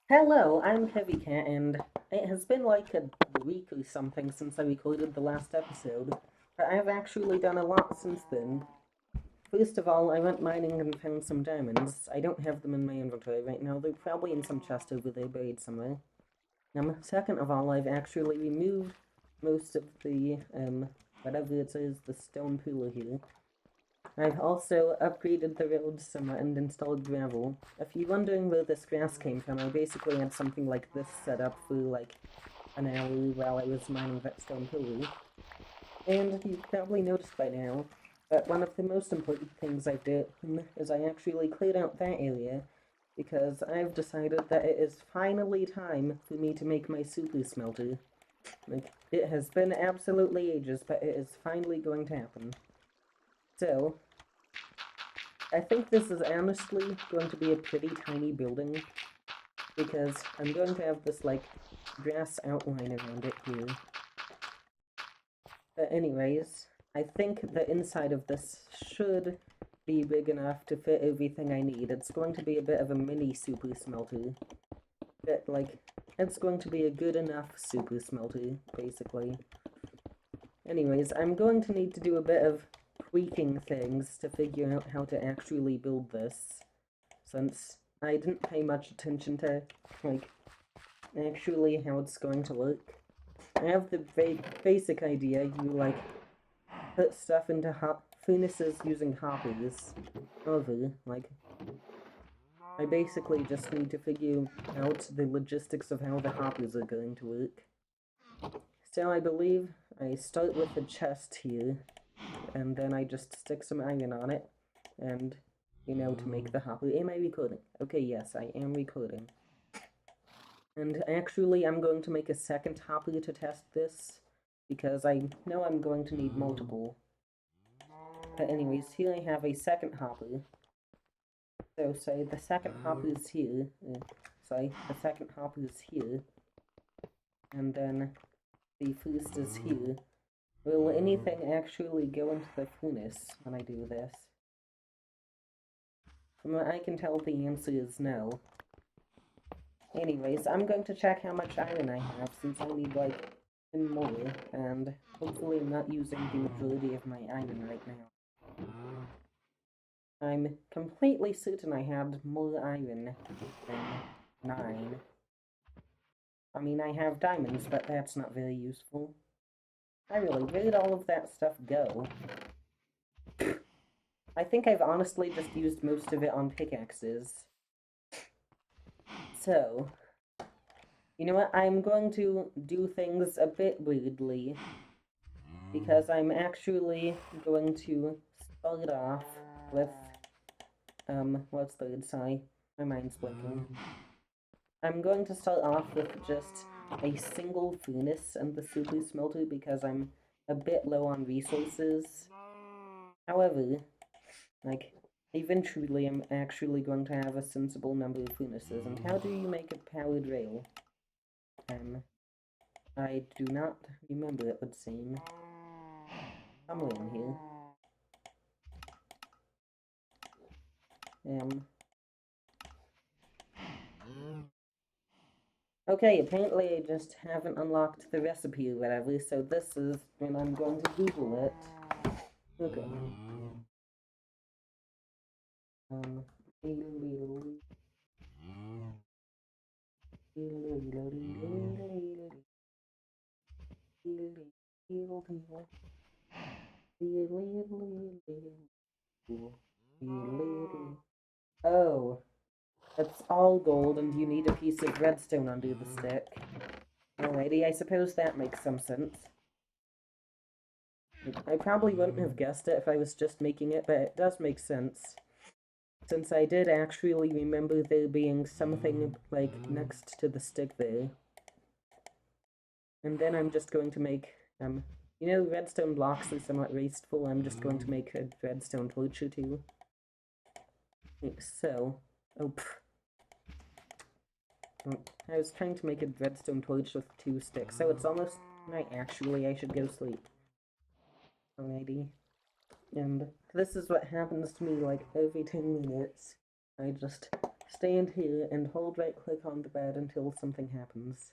Hello, I'm Heavy Cat, and it has been like a week or something since I recorded the last episode, but I've actually done a lot since then. First of all, I went mining and found some diamonds. I don't have them in my inventory right now, they're probably in some chest over there buried somewhere. Second of all, I've actually removed most of the, whatever it is, the stone pillar here. I've also upgraded the roads somewhat and installed gravel. If you're wondering where this grass came from, I basically had something like this set up for like an hour while I was mining that stone pillar. And you've probably noticed by now that one of the most important things I've done is I actually cleared out that area because I've decided that it is finally time for me to make my super smelter. Like, it has been absolutely ages, but it is finally going to happen. So, I think this is honestly going to be a pretty tiny building because I'm going to have this like grass outline around it here. But anyways, I think the inside of this should be big enough to fit everything I need. It's going to be a bit of a mini super smelter. But like, it's going to be a good enough super smelter, basically. Anyways, I'm going to need to do a bit of tweaking things to figure out how to actually build this, since I didn't pay much attention to, like, actually how it's going to look. I have the basic idea. You, like, put stuff into furnaces using hoppers. However, like, I basically just need to figure out the logistics of how the hoppers are going to work. So I believe I start with a chest here, and then I just stick some iron on it, and, to make the hopper. Am I recording? Okay, yes, I am recording. And actually, I'm going to make a second hopper to test this, because I know I'm going to need multiple. But anyways, here I have a second hopper. So say the second hopper is here. The second hopper is here. And then the first is here. Will anything actually go into the furnace when I do this? From what I can tell, the answer is no. Anyways, I'm going to check how much iron I have, since I need, like, 10 more, and hopefully I'm not using the majority of my iron right now. I'm completely certain I had more iron than 9. I mean, I have diamonds, but that's not very useful. Where'd all of that stuff go? I think I've honestly just used most of it on pickaxes. So, you know what? I'm going to do things a bit weirdly, because I'm actually going to start off with, what's the Itsy? My mind's blinking. I'm going to start off with just a single furnace and the super smelter because I'm a bit low on resources. However, like, eventually I'm actually going to have a sensible number of furnaces. And how do you make a powered rail? I do not remember, it would seem. Somewhere in here. Okay, apparently I just haven't unlocked the recipe or whatever, so this is when I'm going to Google it. Okay. Um, Oh, it's all gold and you need a piece of redstone under the stick. Alrighty, I suppose that makes some sense. I probably wouldn't have guessed it if I was just making it, but it does make sense. Since I did actually remember there being something, like, next to the stick there. And then I'm just going to make, redstone blocks are somewhat wasteful. I'm just going to make a redstone torch or two. So, oh, I was trying to make a redstone torch with 2 sticks, so it's almost night. Actually, I should go sleep. Alrighty. And this is what happens to me, like, every 10 minutes. I just stand here and hold right click on the bed until something happens.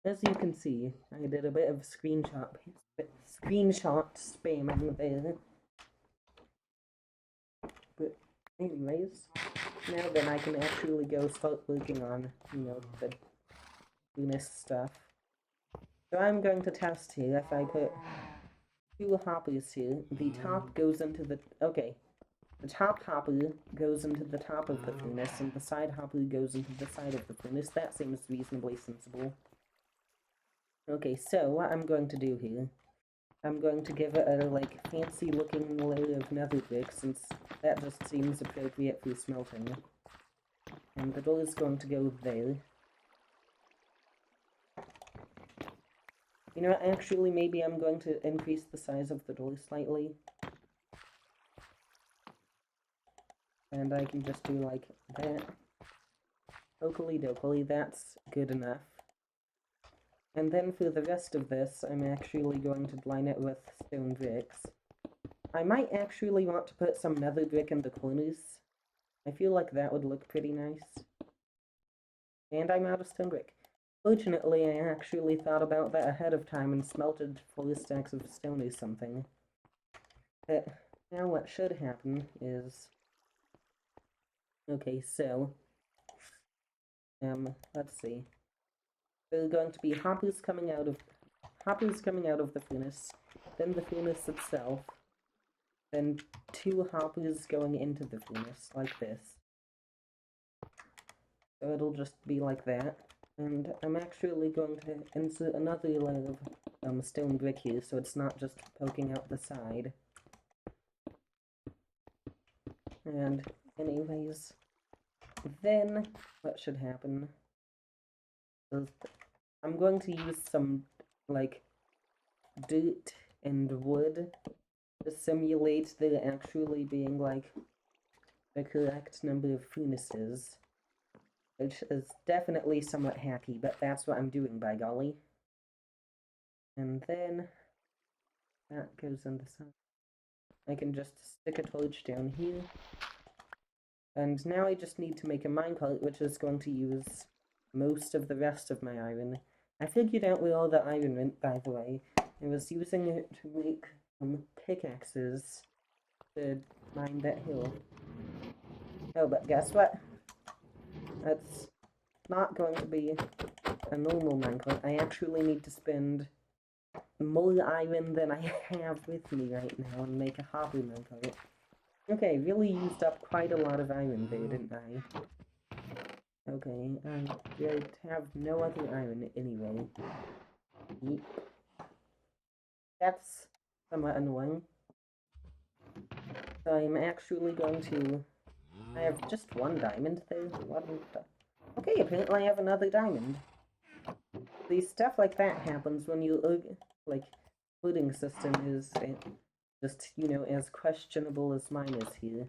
As you can see, I did a bit of screenshot spamming there. But anyways, now then I can actually go start working on, the bonus stuff. So I'm going to test here. If I put 2 hoppers here, the top goes into the... Okay. The top hopper goes into the top of the furnace, and the side hopper goes into the side of the furnace. That seems reasonably sensible. Okay, so what I'm going to do here, I'm going to give it a, fancy looking layer of nether brick, since that just seems appropriate for smelting. And the door is going to go there. You know what, actually, maybe I'm going to increase the size of the door slightly. And I can just do like that. Oakley dokley, that's good enough. And then for the rest of this, I'm actually going to line it with stone bricks. I might actually want to put some nether brick in the corners. I feel like that would look pretty nice. And I'm out of stone brick. Fortunately, I actually thought about that ahead of time and smelted 4 stacks of stone or something. But now what should happen is... Okay, so... let's see. There are going to be hoppers coming out of the furnace, then the furnace itself, then 2 hoppers going into the furnace, like this. So it'll just be like that. And I'm actually going to insert another layer of stone brick here, so it's not just poking out the side. And anyways, then what should happen is I'm going to use some, dirt and wood to simulate there actually being, the correct number of furnaces. Which is definitely somewhat hacky, but that's what I'm doing, by golly. And then that goes on the side. I can just stick a torch down here. And now I just need to make a minecart, which is going to use most of the rest of my iron. I figured out where all the iron went, by the way. I was using it to make pickaxes to mine that hill. Oh, but guess what? That's not going to be a normal minecart. I actually need to spend more iron than I have with me right now and make a hobby minecart. Okay, really used up quite a lot of iron there, didn't I? Okay, I have no other iron anyway. Yep. That's somewhat annoying. So I'm actually going to... I have just 1 diamond there. Okay, apparently I have another diamond. See, stuff like that happens when you, looting system is just, as questionable as mine is here.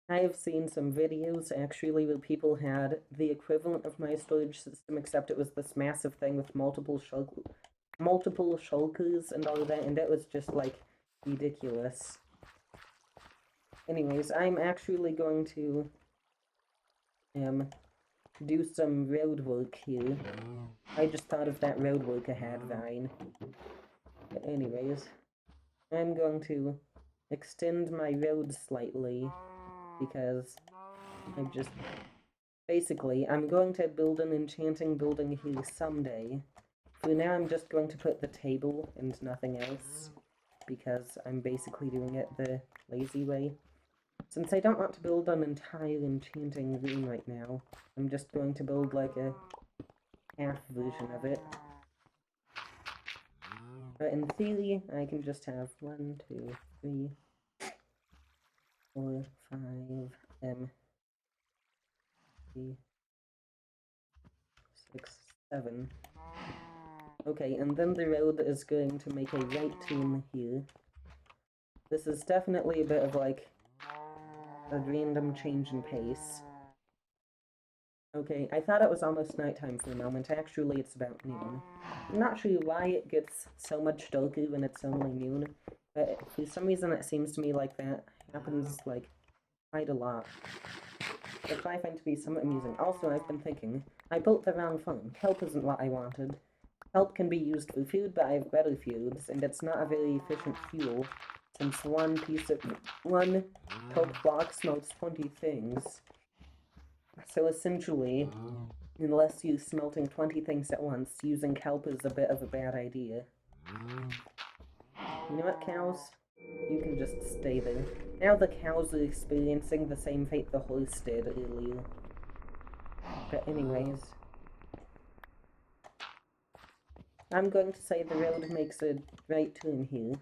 I have seen some videos, actually, where people had the equivalent of my storage system, except it was this massive thing with multiple shulkers and all of that, and it was just, ridiculous. Anyways, I'm actually going to do some road work here. I just thought of that road work ahead, Vine. But anyways, I'm going to extend my road slightly because basically, I'm going to build an enchanting building here someday. For now, I'm just going to put the table and nothing else because I'm basically doing it the lazy way. Since I don't want to build an entire enchanting room right now, I'm just going to build a half version of it. But in theory, I can just have 1, 2, 3, 4, 5, 3, 6, 7. Okay, and then the road is going to make a right turn here. This is definitely a bit of a random change in pace. Okay, I thought it was almost nighttime for a moment. Actually, it's about noon. I'm not sure why it gets so much darker when it's only noon, but for some reason it seems to me like that happens, quite a lot, which I find to be somewhat amusing. Also, I've been thinking, I built the wrong farm. Kelp isn't what I wanted. Kelp can be used for food, but I have better foods, and it's not a very efficient fuel, since one kelp block smelts 20 things. So essentially, unless you're smelting 20 things at once, using kelp is a bit of a bad idea. You know what, cows? You can just stay there. Now the cows are experiencing the same fate the horse did earlier. But anyways, I'm going to say the road makes a right turn here.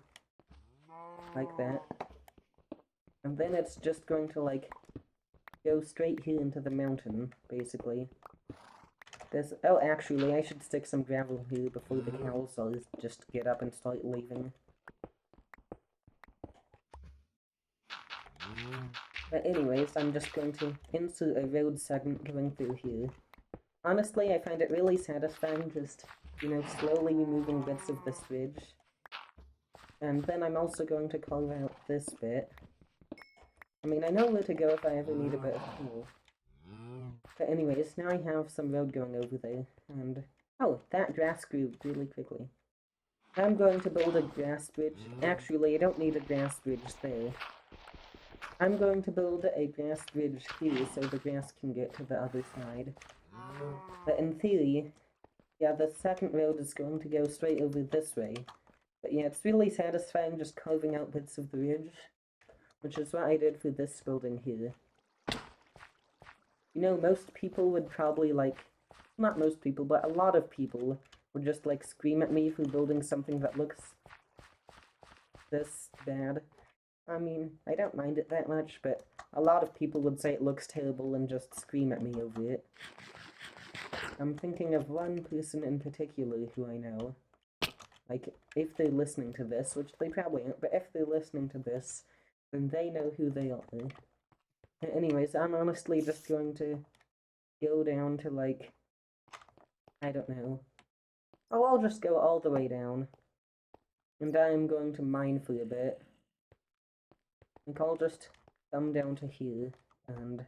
Like that. And then it's just going to, like, go straight here into the mountain, basically. Oh, actually, I should stick some gravel here before the cows all just get up and start leaving. But anyways, I'm just going to insert a road segment going through here. Honestly, I find it really satisfying just, slowly removing bits of this ridge. And then I'm also going to carve out this bit. I mean, I know where to go if I ever need a bit of fuel. But anyways, now I have some road going over there, and... Oh, that grass grew really quickly. I'm going to build a grass bridge. Actually, I don't need a grass bridge there. I'm going to build a grass bridge here so the grass can get to the other side. But in theory, yeah, the second road is going to go straight over this way. But yeah, it's really satisfying just carving out bits of the ridge, which is what I did for this building here. You know, most people would probably, not most people, but a lot of people would just, scream at me for building something that looks this bad. I mean, I don't mind it that much, but a lot of people would say it looks terrible and just scream at me over it. I'm thinking of one person in particular who I know. If they're listening to this, which they probably aren't, but if they're listening to this, then they know who they are. Anyways, I'm honestly just going to go down to, I don't know. Oh, I'll just go all the way down. And I'm going to mine for a bit. I'll just come down to here and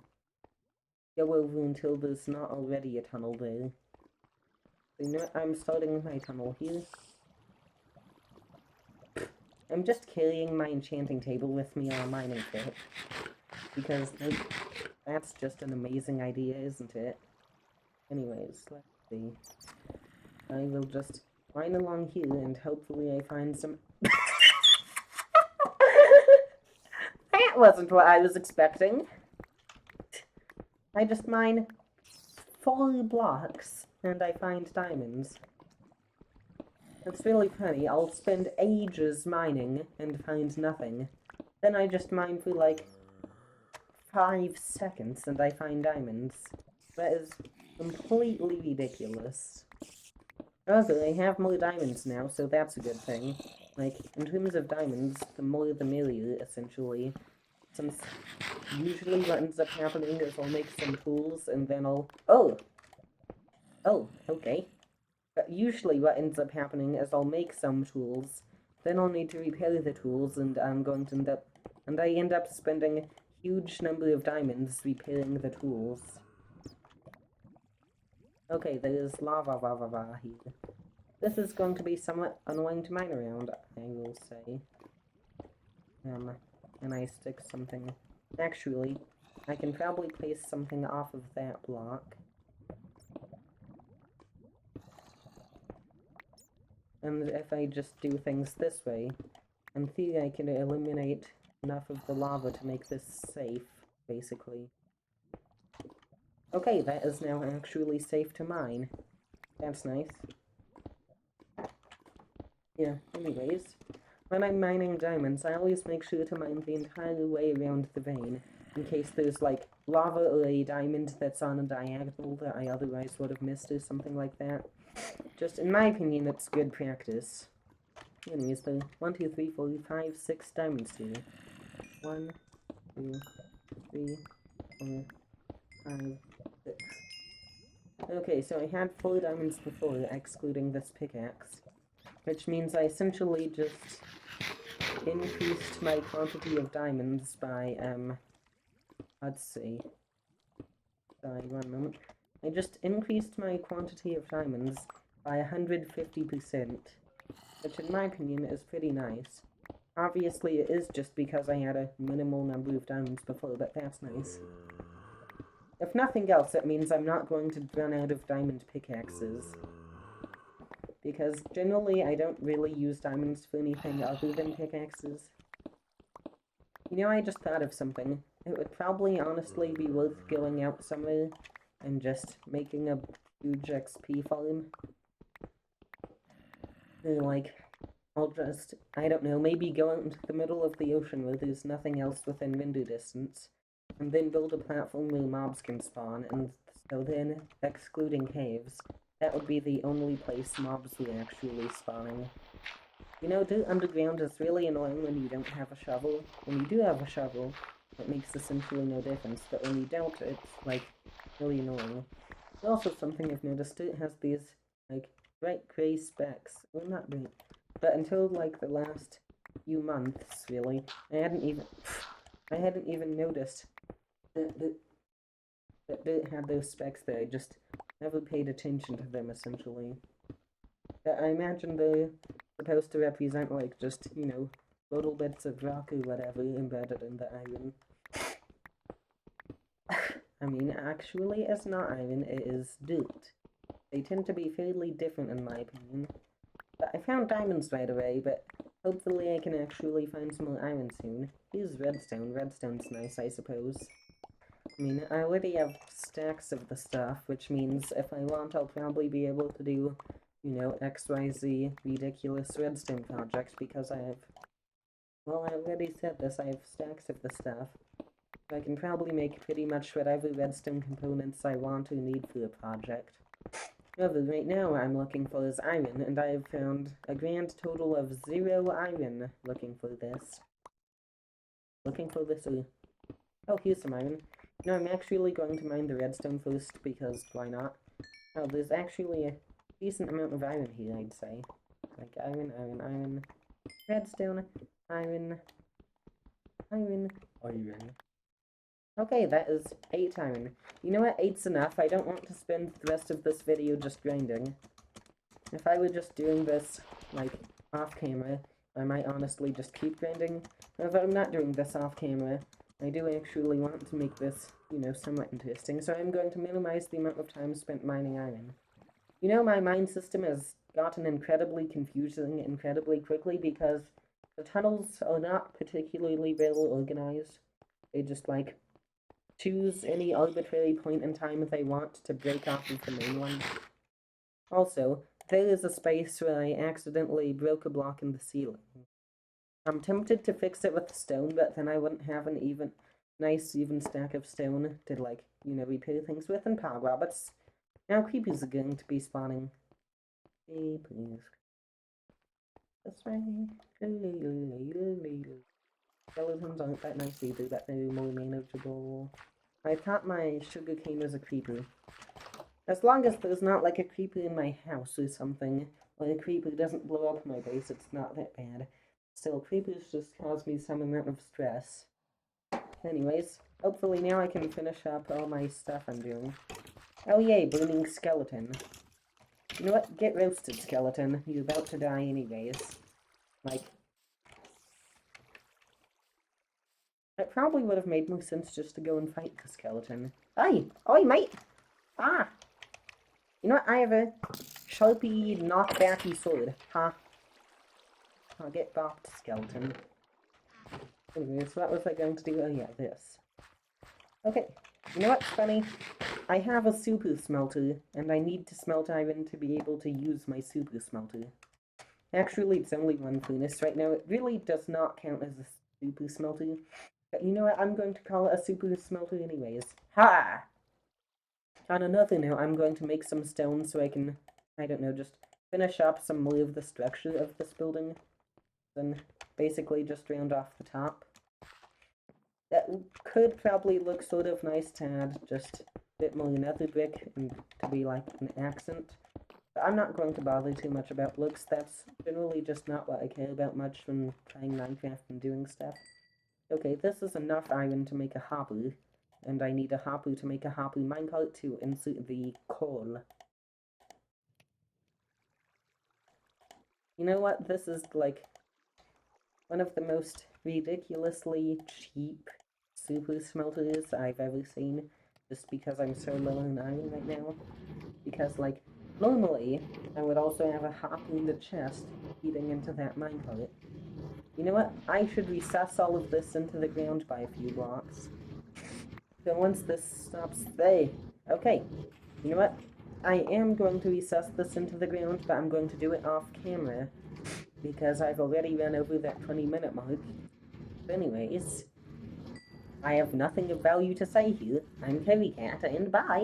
go over until there's not already a tunnel there. So you know what? I'm starting my tunnel here. I'm just carrying my enchanting table with me on a mining kit. Because, that's just an amazing idea, isn't it? Anyways, let's see. I will just mine along here and hopefully I find some... That wasn't what I was expecting. I just mine 4 blocks and I find diamonds. It's really funny. I'll spend ages mining and find nothing. Then I just mine for 5 seconds and I find diamonds. That is completely ridiculous. However, I have more diamonds now, so that's a good thing. In terms of diamonds, the more the merrier, essentially. Since usually what ends up happening is I'll make some tools and then I'll... Oh, okay. But usually what ends up happening is I'll make some tools, then I'll need to repair the tools, and I'm going to end up... And I end up spending a huge number of diamonds repairing the tools. Okay, there's lava here. This is going to be somewhat annoying to mine around, I will say. And I stick something... Actually, I can probably place something off of that block. And if I just do things this way, in theory I can eliminate enough of the lava to make this safe, basically. Okay, that is now actually safe to mine. That's nice. Yeah, anyways, when I'm mining diamonds, I always make sure to mine the entire way around the vein, in case there's, lava or a diamond that's on a diagonal that I otherwise would have missed or something like that. Just, in my opinion, it's good practice. Anyways, there are 1, 2, 3, 4, 5, 6 diamonds here. 1, 2, 3, 4, 5, 6. Okay, so I had 4 diamonds before, excluding this pickaxe. Which means I essentially just increased my quantity of diamonds by, Let's see. Sorry, one moment. I just increased my quantity of diamonds by 150%, which in my opinion is pretty nice. Obviously it is just because I had a minimal number of diamonds before, but that's nice. If nothing else, it means I'm not going to run out of diamond pickaxes. Because generally I don't really use diamonds for anything other than pickaxes. You know, I just thought of something. It would probably honestly be worth going out somewhere and just making a huge XP farm. Like, I'll just, I don't know, maybe go out into the middle of the ocean where there's nothing else within window distance, and then build a platform where mobs can spawn, and so then, excluding caves, that would be the only place mobs were actually spawning. You know, dirt underground is really annoying when you don't have a shovel. When you do have a shovel, it makes essentially no difference, but when you don't, it's, like, really annoying. There's also something I've noticed, it has these, like, bright grey specks. Well, not bright, but until, like, the last few months, really, I hadn't even noticed that it had those specks there. I just never paid attention to them, essentially. But I imagine they're supposed to represent, like, just, you know, little bits of rock or whatever embedded in the iron. I mean, actually, it's not iron, it is dirt. They tend to be fairly different in my opinion. But I found diamonds right away, but hopefully I can actually find some more iron soon. Here's redstone. Redstone's nice, I suppose. I mean, I already have stacks of the stuff, which means if I want, I'll probably be able to do, you know, XYZ ridiculous redstone projects because I have, well, I already said this, I have stacks of the stuff. So I can probably make pretty much whatever redstone components I want or need for a project. However, right now I'm looking for is iron, and I have found a grand total of 0 iron looking for this. Oh, here's some iron. No, I'm actually going to mine the redstone first, because why not? Oh, there's actually a decent amount of iron here, I'd say. Like, iron, redstone, iron. Okay, that is 8 iron. You know what? 8's enough. I don't want to spend the rest of this video just grinding. If I were just doing this, like, off-camera, I might honestly just keep grinding. However, I'm not doing this off-camera. I do actually want to make this, you know, somewhat interesting, so I'm going to minimize the amount of time spent mining iron. You know, my mine system has gotten incredibly confusing incredibly quickly because the tunnels are not particularly well organized. They just, like, choose any arbitrary point in time they want to break off of the main one. Also, there is a space where I accidentally broke a block in the ceiling. I'm tempted to fix it with stone, but then I wouldn't have an even stack of stone to, like, you know, repair things with, and power rabbits. Now creepers are going to be spawning. Hey, please. This way. Skeletons aren't that nice either, but they're more manageable. I thought my sugarcane was a creeper. As long as there's not, like, a creeper in my house or something, or a creeper doesn't blow up my base, it's not that bad. Still, creepers just cause me some amount of stress. Anyways, hopefully now I can finish up all my stuff I'm doing. Oh yay, burning skeleton. You know what? Get roasted, skeleton. You're about to die anyways. Like, it probably would have made more sense just to go and fight the skeleton. Aye! Oi, mate! Ah! You know what? I have a sharpie knockbacky sword. Ha! I'll get bopped, skeleton. Anyways, what was I going to do? Oh yeah, this. Okay, you know what's funny? I have a super smelter, and I need to smelt iron to be able to use my super smelter. Actually, it's only one furnace right now. It really does not count as a super smelter. But you know what? I'm going to call it a super smelter anyways. Ha! On another note, I'm going to make some stone so I can, I don't know, just finish up some more of the structure of this building. Then basically just round off the top. That could probably look sort of nice to add just a bit more nether brick and to be like an accent. But I'm not going to bother too much about looks. That's generally just not what I care about much when playing Minecraft and doing stuff. Okay, this is enough iron to make a hopper. and I need a harpoon to make a harpoon minecart to insert the coal. You know what? This is like one of the most ridiculously cheap super smelters I've ever seen, just because I'm so low on iron right now. Because, like, normally I would also have a harpoon chest feeding into that minecart. You know what? I should recess all of this into the ground by a few blocks. So once this stops there, okay, you know what? I am going to recess this into the ground, but I'm going to do it off camera because I've already run over that 20-minute mark. But anyways, I have nothing of value to say here. I'm Heavy Cat, and bye!